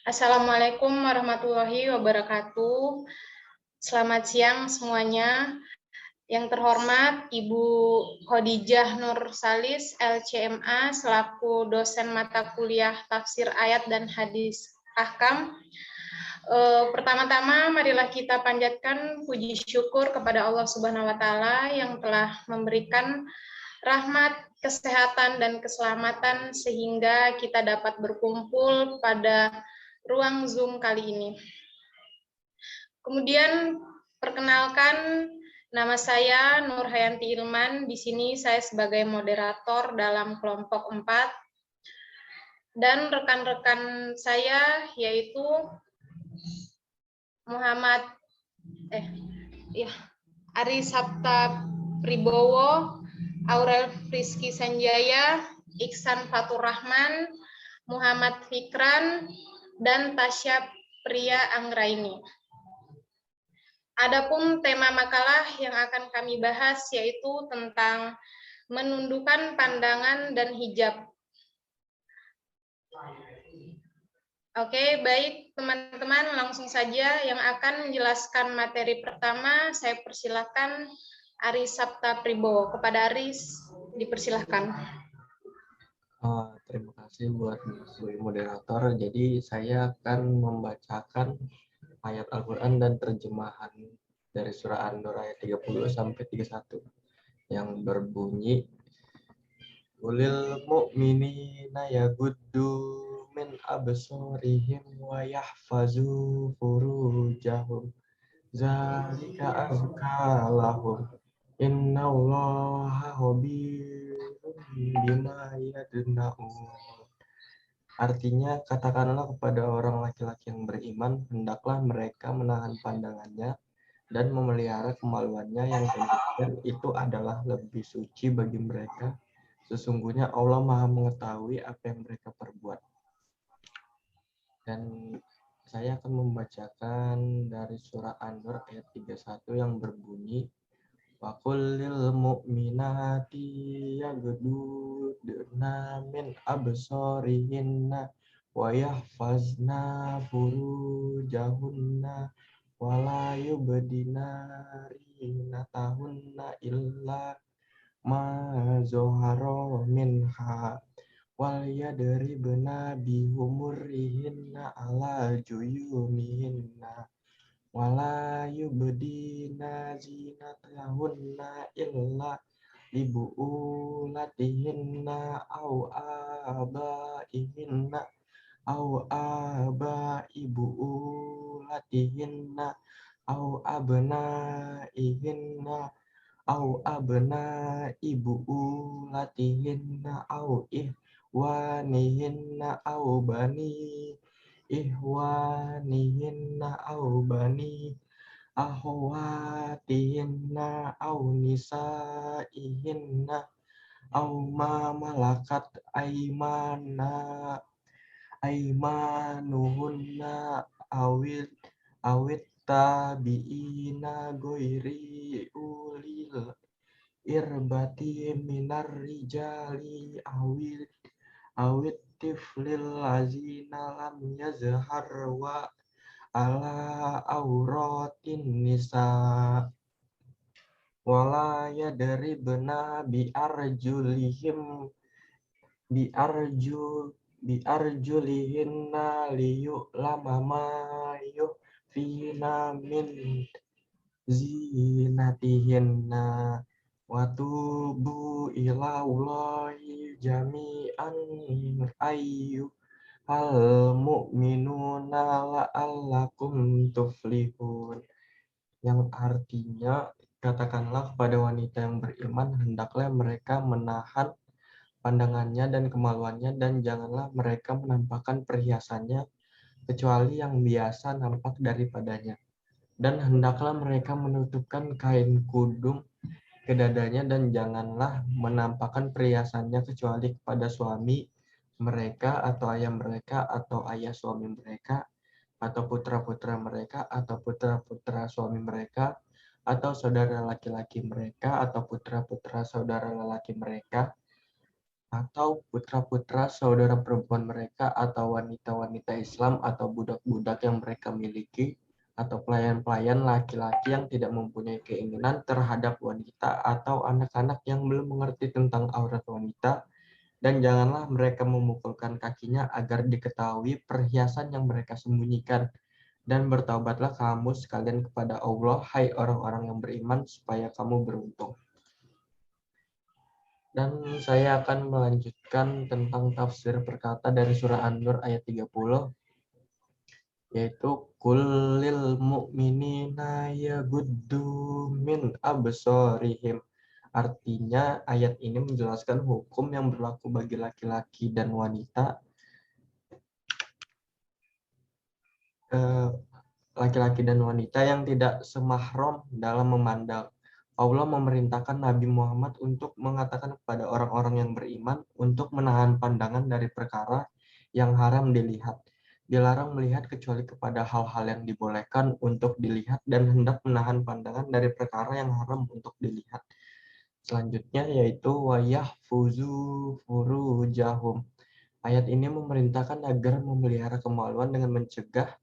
Assalamualaikum warahmatullahi wabarakatuh. Selamat siang semuanya. Yang terhormat Ibu Khadijah Nur Salis, LCMA, selaku dosen mata kuliah Tafsir Ayat dan Hadis Ahkam. Pertama-tama marilah kita panjatkan puji syukur kepada Allah Subhanahu wa taala yang telah memberikan rahmat, kesehatan dan keselamatan sehingga kita dapat berkumpul pada ruang Zoom kali ini. Kemudian perkenalkan, nama saya Nur Hayanti Ilman. Di sini saya sebagai moderator dalam kelompok 4 dan rekan-rekan saya yaitu Ari Sabta Pribowo, Aurel Friski Sanjaya, Iksan Fatur Rahman, Muhammad Fikran, dan Tasya Priya Anggraini. Adapun tema makalah yang akan kami bahas yaitu tentang menundukkan pandangan dan hijab. Oke, baik teman-teman, langsung saja yang akan menjelaskan materi pertama, saya persilakan Ari Sabta Pribowo. Kepada Aris, dipersilahkan. Terima kasih buat moderator. Jadi saya akan membacakan ayat Al-Quran dan terjemahan dari surah An-Nur ayat 30 sampai 31 yang berbunyi, Ulil mu'minina yaguddu min absorihim wa yahfazu furujahum zalika azka lahum innallaha khabirum bima yadna'un. Artinya, katakanlah kepada orang laki-laki yang beriman, hendaklah mereka menahan pandangannya dan memelihara kemaluannya, yang demikian itu adalah lebih suci bagi mereka. Sesungguhnya Allah Maha mengetahui apa yang mereka perbuat. Dan saya akan membacakan dari surah An-Nur ayat 31 yang berbunyi, wa kullil mu'minati yaghdudna min absarihinna wa yahfazna furujahunna wa la yubdina zinatahunna illa ma zohara minha wal yadribna bihumurihinna ala juyumihinna wala yubdina zinatahunna illa libu'ulatihinna au abaihinna au abaibu'ulatihinna au abnaihinna au abnaibu'ulatihinna au ihwanihinna au bani ihwanihinna au bani akhwatihinna au nisaihinna au ma malakat aimanuhunna awit tabiina goiri ulil irbati minar rijali awit tiflil lazina lam yazhar wa ala auratin nisa wala yadribna biarjulihinna liyu'lama ma yukhfina min zinatihinna wa tubu ila Allahi jami'an hal mu'minuna la'allakum tuflihun, yang artinya, katakanlah kepada wanita yang beriman, hendaklah mereka menahan pandangannya dan kemaluannya, dan janganlah mereka menampakkan perhiasannya kecuali yang biasa nampak daripadanya, dan hendaklah mereka menutupkan kain kudung ke dadanya, dan janganlah menampakkan perhiasannya kecuali kepada suami mereka atau ayah mereka atau ayah suami mereka atau putra-putra mereka atau putra-putra suami mereka atau saudara laki-laki mereka atau putra-putra saudara lelaki mereka atau putra-putra saudara perempuan mereka atau wanita-wanita Islam atau budak-budak yang mereka miliki atau pelayan-pelayan laki-laki yang tidak mempunyai keinginan terhadap wanita atau anak-anak yang belum mengerti tentang aurat wanita, dan janganlah mereka memukulkan kakinya agar diketahui perhiasan yang mereka sembunyikan, dan bertaubatlah kamu sekalian kepada Allah, hai orang-orang yang beriman, supaya kamu beruntung. Dan saya akan melanjutkan tentang tafsir perkata dari surah An-Nur ayat 30, yaitu kullil mu'minina yaguddu min absorihim. Artinya ayat ini menjelaskan hukum yang berlaku bagi laki-laki dan wanita, laki-laki dan wanita yang tidak semahram dalam memandang. Allah memerintahkan Nabi Muhammad untuk mengatakan kepada orang-orang yang beriman untuk menahan pandangan dari perkara yang haram dilihat. Dilarang melihat kecuali kepada hal-hal yang dibolehkan untuk dilihat, dan hendak menahan pandangan dari perkara yang haram untuk dilihat. Selanjutnya yaitu wayahfuzu furujahum. Ayat ini memerintahkan agar memelihara kemaluan dengan mencegah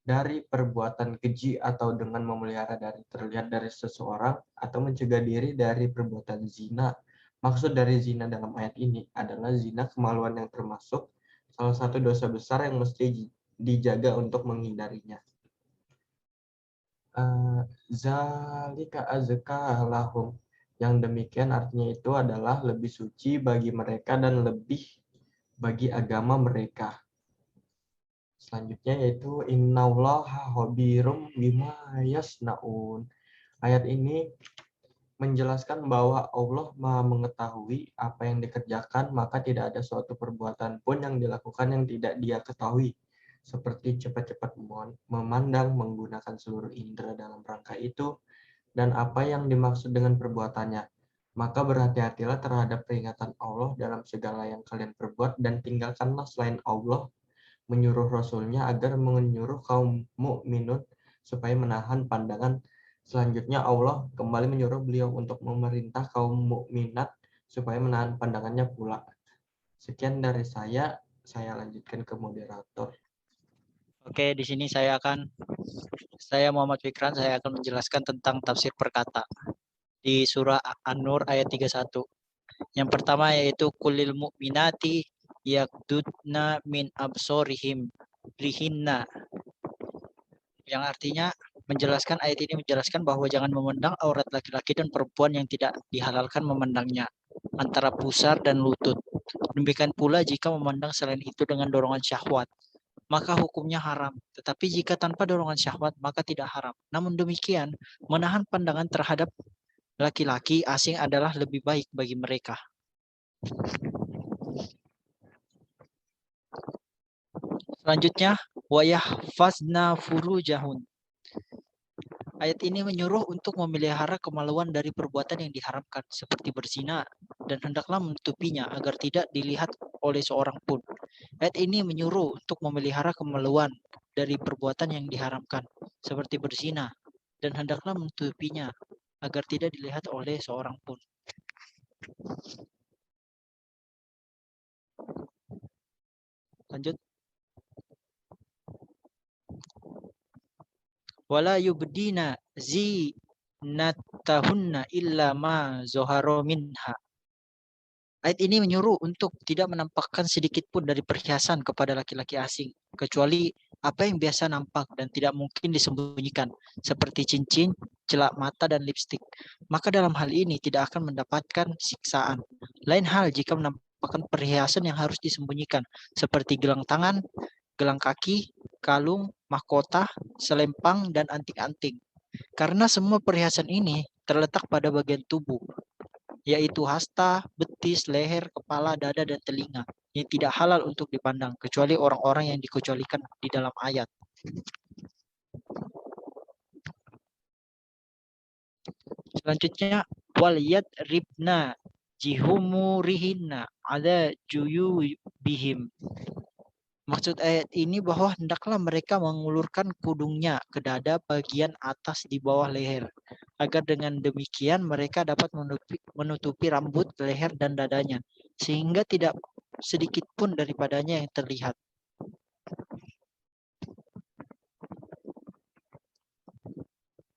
dari perbuatan keji atau dengan memelihara dari terlihat dari seseorang, atau mencegah diri dari perbuatan zina. Maksud dari zina dalam ayat ini adalah zina kemaluan yang termasuk salah satu dosa besar yang mesti dijaga untuk menghindarinya. Zalika azka lahum. Yang demikian artinya itu adalah lebih suci bagi mereka dan lebih bagi agama mereka. Selanjutnya yaitu innallaha khabirum bima yasnaun. Ayat ini menjelaskan bahwa Allah Maha mengetahui apa yang dikerjakan, maka tidak ada suatu perbuatan pun yang dilakukan yang tidak Dia ketahui, seperti cepat-cepat memandang, menggunakan seluruh indera dalam rangka itu, dan apa yang dimaksud dengan perbuatannya. Maka berhati-hatilah terhadap peringatan Allah dalam segala yang kalian perbuat, dan tinggalkanlah selain Allah menyuruh Rasulnya agar menyuruh kaum mukminun supaya menahan pandangan. Selanjutnya Allah kembali menyuruh beliau untuk memerintah kaum mukminat supaya menahan pandangannya pula. Sekian dari saya lanjutkan ke moderator. Oke, di sini saya Muhammad Fikran, saya akan menjelaskan tentang tafsir perkata di surah An-Nur ayat 31. Yang pertama yaitu kulil mu'minati yakdudna min absorihim rihinna, yang artinya ayat ini menjelaskan bahwa jangan memandang aurat laki-laki dan perempuan yang tidak dihalalkan memandangnya antara pusar dan lutut. Demikian pula jika memandang selain itu dengan dorongan syahwat, maka hukumnya haram. Tetapi jika tanpa dorongan syahwat, maka tidak haram. Namun demikian, menahan pandangan terhadap laki-laki asing adalah lebih baik bagi mereka. Selanjutnya, wayahfazna furujahun. Ayat ini menyuruh untuk memelihara kemaluan dari perbuatan yang diharamkan, seperti berzina, dan hendaklah menutupinya agar tidak dilihat oleh seorang pun. Ayat ini menyuruh untuk memelihara kemaluan dari perbuatan yang diharamkan, seperti berzina, dan hendaklah menutupinya agar tidak dilihat oleh seorang pun. Lanjut. Wala yubdina zinatahunna illa ma zoharo minha. Ayat ini menyuruh untuk tidak menampakkan sedikit pun dari perhiasan kepada laki-laki asing, kecuali apa yang biasa nampak dan tidak mungkin disembunyikan, seperti cincin, celak mata, dan lipstik. Maka dalam hal ini tidak akan mendapatkan siksaan. Lain hal jika menampakkan perhiasan yang harus disembunyikan, seperti gelang tangan, gelang kaki, kalung, mahkota, selempang, dan anting-anting. Karena semua perhiasan ini terletak pada bagian tubuh, yaitu hasta, betis, leher, kepala, dada, dan telinga, yang tidak halal untuk dipandang, kecuali orang-orang yang dikecualikan di dalam ayat. Selanjutnya, wal yadribna jihumurihinna ala juyubihim. Maksud ayat ini bahwa hendaklah mereka mengulurkan kudungnya ke dada bagian atas di bawah leher, agar dengan demikian mereka dapat menutupi rambut, leher, dan dadanya, sehingga tidak sedikit pun daripadanya yang terlihat.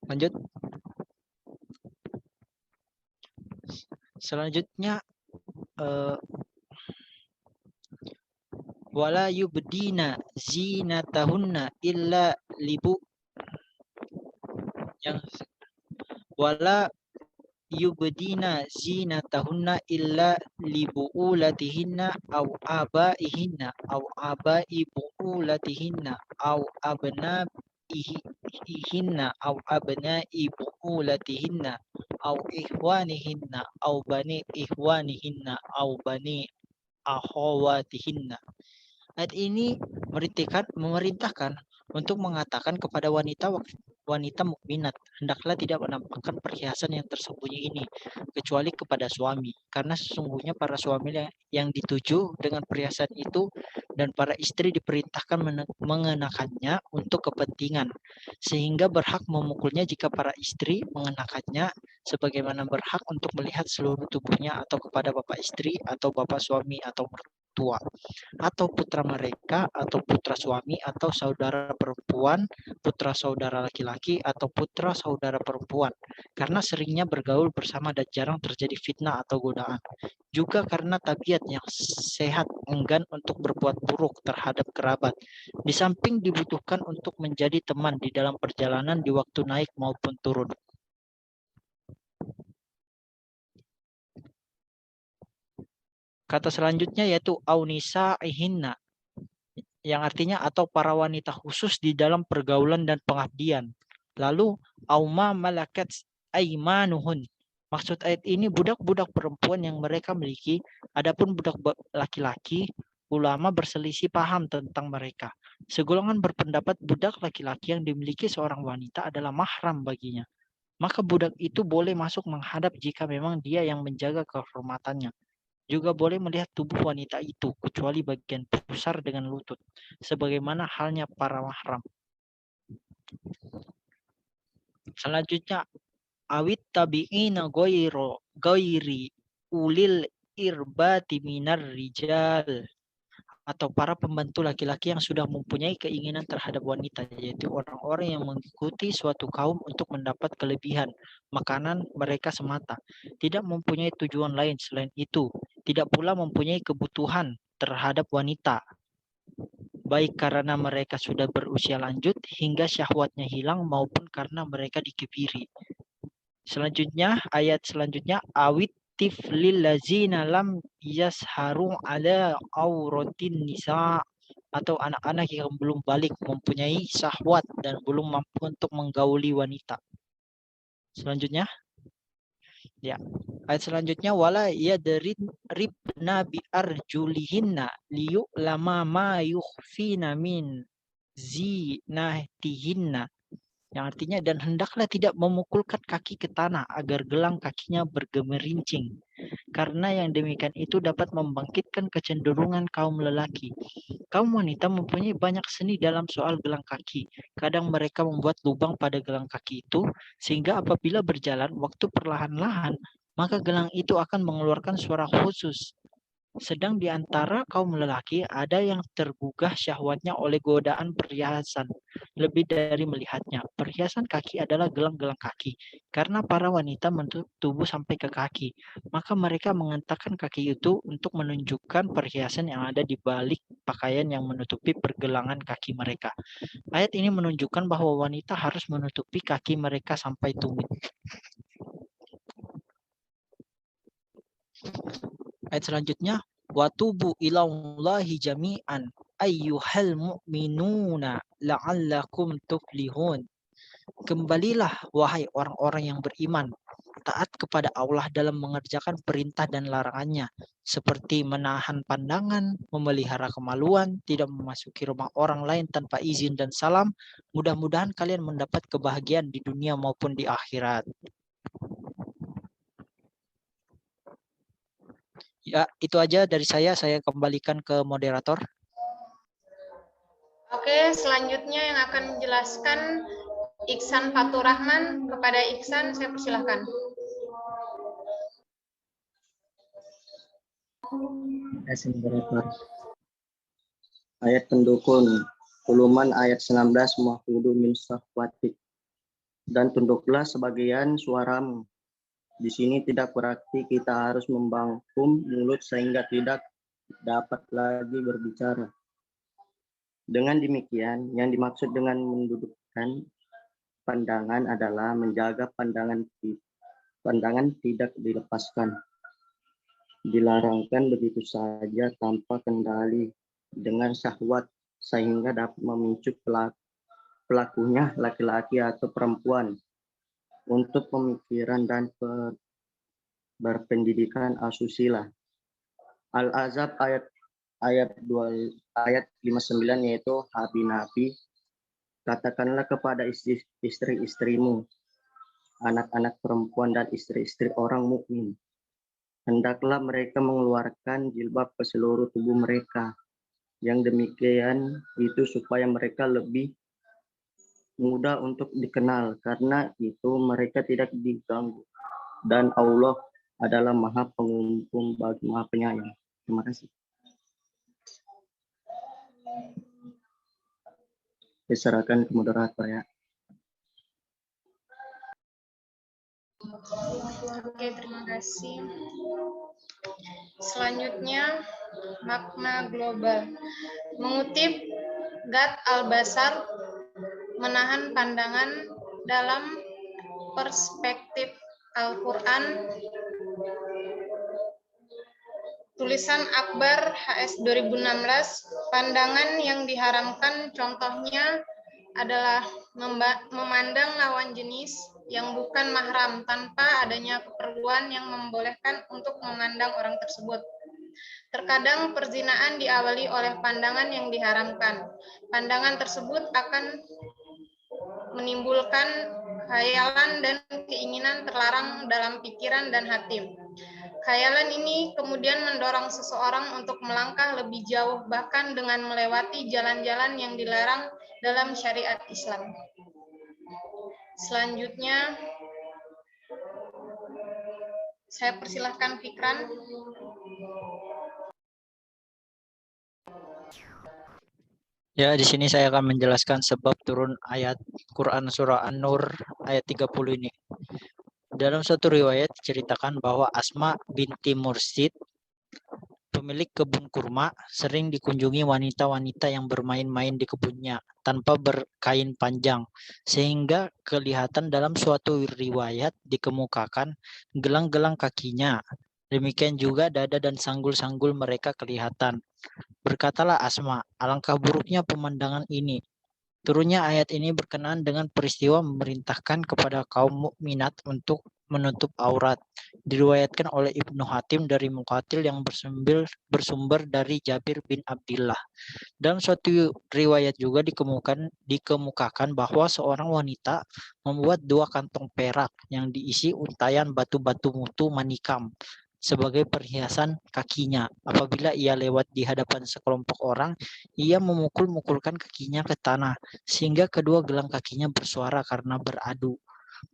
Lanjut. Selanjutnya, wala yubdina zinatahunna illa libu, yang wala yubdina zinatahunna illa libuulatihinna aw abaihinna aw abai buulatihinna aw abnaihinna aw abnai buulatihinna aw ihwanihinna aw bani ihwanihinna aw bani akhawatihinna. Ayat ini memerintahkan untuk mengatakan kepada wanita mukminat, hendaklah tidak menampakkan perhiasan yang tersembunyi ini kecuali kepada suami, karena sesungguhnya para suami yang dituju dengan perhiasan itu dan para istri diperintahkan mengenakannya untuk kepentingan, sehingga berhak memukulnya jika para istri mengenakannya, sebagaimana berhak untuk melihat seluruh tubuhnya atau kepada bapak istri atau bapak suami atau mertua atau putra mereka atau putra suami atau saudara perempuan, putra saudara laki-laki atau putra saudara perempuan, karena seringnya bergaul bersama dan jarang terjadi fitnah atau godaan. Juga karena tabiat yang sehat enggan untuk berbuat buruk terhadap kerabat, di samping dibutuhkan untuk menjadi teman di dalam perjalanan di waktu naik maupun turun. Kata selanjutnya yaitu aunisa ihinna, yang artinya atau para wanita khusus di dalam pergaulan dan pengabdian. Lalu auma malakat aimanuhun. Maksud ayat ini budak-budak perempuan yang mereka miliki, adapun budak laki-laki, ulama berselisih paham tentang mereka. Segolongan berpendapat budak laki-laki yang dimiliki seorang wanita adalah mahram baginya. Maka budak itu boleh masuk menghadap jika memang dia yang menjaga kehormatannya. Juga boleh melihat tubuh wanita itu, kecuali bagian pusar dengan lutut, sebagaimana halnya para mahram. Selanjutnya, awit tabi'ina goiri ulil irbati minar rijal, atau para pembantu laki-laki yang sudah mempunyai keinginan terhadap wanita, yaitu orang-orang yang mengikuti suatu kaum untuk mendapat kelebihan makanan mereka semata, tidak mempunyai tujuan lain selain itu, tidak pula mempunyai kebutuhan terhadap wanita, baik karena mereka sudah berusia lanjut hingga syahwatnya hilang maupun karena mereka dikebiri. Selanjutnya, ayat selanjutnya, awit tiflil lazina lam yasharu ala auratin nisa, atau anak-anak yang belum balik mempunyai syahwat dan belum mampu untuk menggauli wanita. Selanjutnya, ya, ayat selanjutnya, wala yadrin ribna bi arjulihinna liyu'lama ma yukhfina min zinatihinna, yang artinya dan hendaklah tidak memukulkan kaki ke tanah agar gelang kakinya bergemerincing, karena yang demikian itu dapat membangkitkan kecenderungan kaum lelaki. Kaum wanita mempunyai banyak seni dalam soal gelang kaki. Kadang mereka membuat lubang pada gelang kaki itu, sehingga apabila berjalan waktu perlahan-lahan, maka gelang itu akan mengeluarkan suara khusus. Sedang di antara kaum lelaki ada yang tergugah syahwatnya oleh godaan perhiasan lebih dari melihatnya. Perhiasan kaki adalah gelang-gelang kaki, karena para wanita menutup tubuh sampai ke kaki. Maka mereka menghentakkan kaki itu untuk menunjukkan perhiasan yang ada di balik pakaian yang menutupi pergelangan kaki mereka. Ayat ini menunjukkan bahwa wanita harus menutupi kaki mereka sampai tumit. Ayat selanjutnya, watubu ilallahi jami'an ayyuhal mu'minuna la'allakum tuflihun. Kembalilah wahai orang-orang yang beriman, taat kepada Allah dalam mengerjakan perintah dan larangannya, seperti menahan pandangan, memelihara kemaluan, tidak memasuki rumah orang lain tanpa izin dan salam. Mudah-mudahan kalian mendapat kebahagiaan di dunia maupun di akhirat. Ya, itu aja dari saya kembalikan ke moderator. Oke, selanjutnya yang akan menjelaskan Iksan Fatur Rahman. Kepada Iksan, saya persilahkan. Ayat pendukung Uluman ayat 19 Mahfudu min sahwatik, dan tunduklah sebagian suaramu. Di sini tidak berarti kita harus membangkum mulut sehingga tidak dapat lagi berbicara. Dengan demikian, yang dimaksud dengan mendudukkan pandangan adalah menjaga pandangan tidak dilepaskan, dilarangkan begitu saja tanpa kendali dengan syahwat sehingga dapat memicu pelakunya laki-laki atau perempuan untuk pemikiran dan berpendidikan asusila. Al-Azab ayat 59, yaitu Nabi Nabi, katakanlah kepada istri-istrimu, anak-anak perempuan dan istri-istri orang mukmin, hendaklah mereka mengeluarkan jilbab ke seluruh tubuh mereka. Yang demikian itu supaya mereka lebih mudah untuk dikenal, karena itu mereka tidak diganggu. Dan Allah adalah Maha Pengampun bagi Maha Penyayang. Terima kasih. Diserahkan ke moderator ya. Oke, terima kasih. Selanjutnya, makna global. Mengutip Gad Al-Basar, menahan pandangan dalam perspektif Al-Quran, tulisan Akbar HS 2016, pandangan yang diharamkan contohnya adalah memandang lawan jenis yang bukan mahram tanpa adanya keperluan yang membolehkan untuk memandang orang tersebut. Terkadang perzinaan diawali oleh pandangan yang diharamkan. Pandangan tersebut akan menimbulkan khayalan dan keinginan terlarang dalam pikiran dan hati. Khayalan ini kemudian mendorong seseorang untuk melangkah lebih jauh, bahkan dengan melewati jalan-jalan yang dilarang dalam syariat Islam. Selanjutnya, saya persilahkan Fikran. Ya, di sini saya akan menjelaskan sebab turun ayat Quran surah An-Nur ayat 30 ini. Dalam suatu riwayat diceritakan bahwa Asma binti Mursid, pemilik kebun kurma, sering dikunjungi wanita-wanita yang bermain-main di kebunnya tanpa berkain panjang, sehingga kelihatan dalam suatu riwayat dikemukakan gelang-gelang kakinya. Demikian juga dada dan sanggul-sanggul mereka kelihatan. Berkatalah Asma, alangkah buruknya pemandangan ini. Turunnya ayat ini berkenaan dengan peristiwa memerintahkan kepada kaum mukminat untuk menutup aurat. Diriwayatkan oleh Ibnu Hatim dari Muqatil yang bersumber dari Jabir bin Abdillah. Dalam suatu riwayat juga dikemukakan bahwa seorang wanita membuat 2 kantong perak yang diisi untayan batu-batu mutu manikam sebagai perhiasan kakinya. Apabila ia lewat di hadapan sekelompok orang, ia memukul-mukulkan kakinya ke tanah, sehingga kedua gelang kakinya bersuara karena beradu.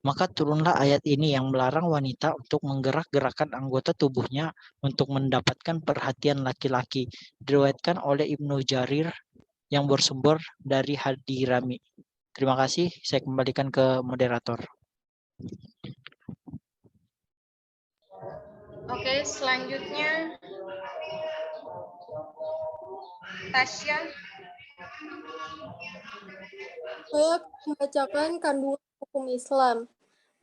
Maka turunlah ayat ini yang melarang wanita untuk menggerak-gerakkan anggota tubuhnya untuk mendapatkan perhatian laki-laki. Diriwayatkan oleh Ibnu Jarir yang bersumber dari Hadirami. Terima kasih, saya kembalikan ke moderator. Oke, selanjutnya Tasya. Saya membacakan kandungan hukum Islam.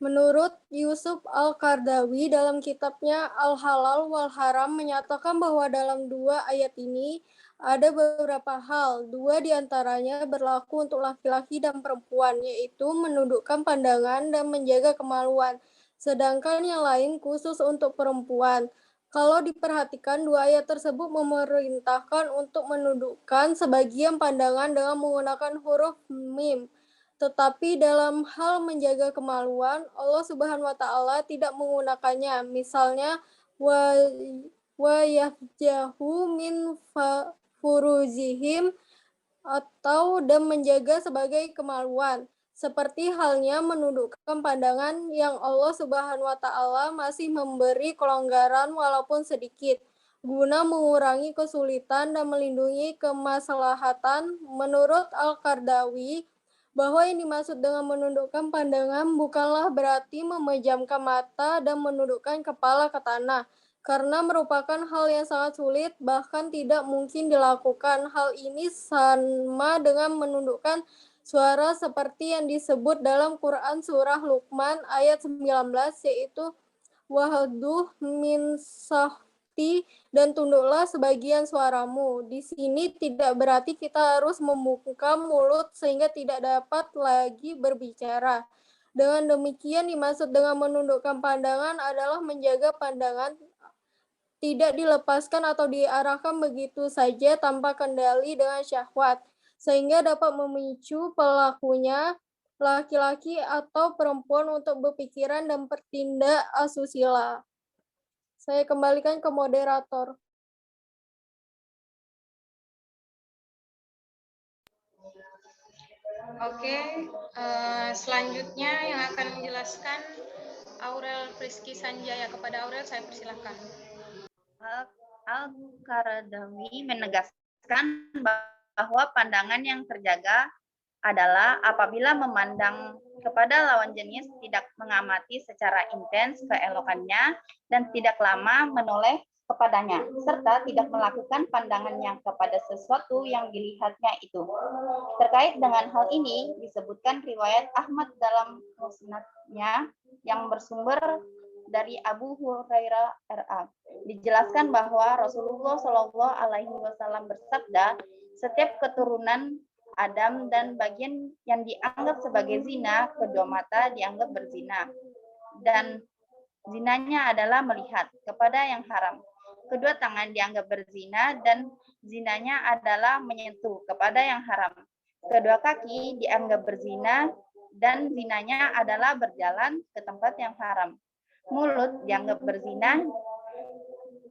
Menurut Yusuf Al-Qardawi dalam kitabnya Al-Halal wal Haram menyatakan bahwa dalam 2 ayat ini ada beberapa hal. 2 diantaranya berlaku untuk laki-laki dan perempuan, yaitu menundukkan pandangan dan menjaga kemaluan. Sedangkan yang lain khusus untuk perempuan. Kalau diperhatikan, 2 ayat tersebut memerintahkan untuk menundukkan sebagian pandangan dengan menggunakan huruf mim. Tetapi dalam hal menjaga kemaluan, Allah Subhanahu wa taala tidak menggunakannya. Misalnya wa yahjahu min furuzihim, atau dan menjaga sebagai kemaluan. seperti halnya menundukkan pandangan yang Allah Subhanahu wa Ta'ala masih memberi kelonggaran walaupun sedikit, guna mengurangi kesulitan dan melindungi kemaslahatan. Menurut Al-Qardawi, bahwa yang dimaksud dengan menundukkan pandangan bukanlah berarti memejamkan mata dan menundukkan kepala ke tanah, karena merupakan hal yang sangat sulit, bahkan tidak mungkin dilakukan. Hal ini sama dengan menundukkan suara seperti yang disebut dalam Quran surah Luqman ayat 19, yaitu wahduh min sahti, dan tunduklah sebagian suaramu. Di sini tidak berarti kita harus membuka mulut sehingga tidak dapat lagi berbicara. Dengan demikian dimaksud dengan menundukkan pandangan adalah menjaga pandangan tidak dilepaskan atau diarahkan begitu saja tanpa kendali dengan syahwat, sehingga dapat memicu pelakunya, laki-laki atau perempuan, untuk berpikiran dan bertindak asusila. Saya kembalikan ke moderator. Oke, selanjutnya yang akan menjelaskan Aurel Friski Sanjaya. Kepada Aurel saya persilahkan. Al-Qaradawi menegaskan bahwa pandangan yang terjaga adalah apabila memandang kepada lawan jenis tidak mengamati secara intens keelokannya dan tidak lama menoleh kepadanya, serta tidak melakukan pandangannya kepada sesuatu yang dilihatnya itu. Terkait dengan hal ini, disebutkan riwayat Ahmad dalam musnadnya yang bersumber dari Abu Hurairah RA. Dijelaskan bahwa Rasulullah Shallallahu Alaihi Wasallam bersabda, setiap keturunan Adam dan bagian yang dianggap sebagai zina, kedua mata dianggap berzina, dan zinanya adalah melihat kepada yang haram. Kedua tangan dianggap berzina dan zinanya adalah menyentuh kepada yang haram. Kedua kaki dianggap berzina dan zinanya adalah berjalan ke tempat yang haram. Mulut dianggap berzina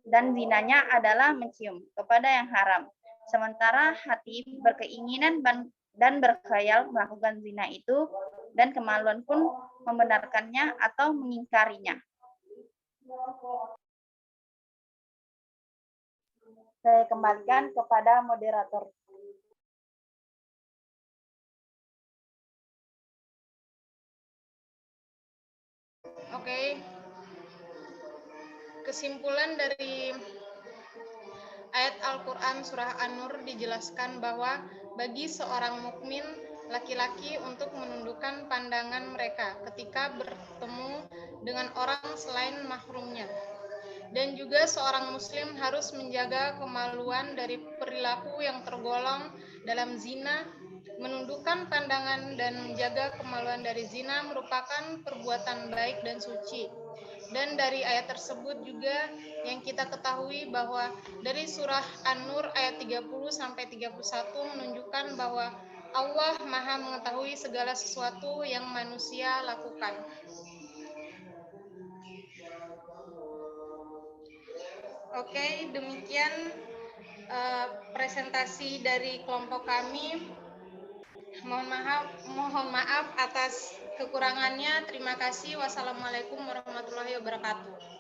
dan zinanya adalah mencium kepada yang haram. Sementara hati berkeinginan dan berkhayal melakukan zina itu, dan kemaluan pun membenarkannya atau mengingkarinya. Saya kembalikan kepada moderator. Oke. Kesimpulan dari ayat Al-Quran surah An-Nur dijelaskan bahwa bagi seorang mukmin laki-laki untuk menundukkan pandangan mereka ketika bertemu dengan orang selain mahramnya. Dan juga seorang muslim harus menjaga kemaluan dari perilaku yang tergolong dalam zina. Menundukkan pandangan dan menjaga kemaluan dari zina merupakan perbuatan baik dan suci. Dan dari ayat tersebut juga yang kita ketahui bahwa dari surah An-Nur ayat 30 sampai 31 menunjukkan bahwa Allah Maha mengetahui segala sesuatu yang manusia lakukan. Oke, demikian presentasi dari kelompok kami. Mohon maaf atas kekurangannya. Terima kasih. Wassalamualaikum warahmatullahi wabarakatuh.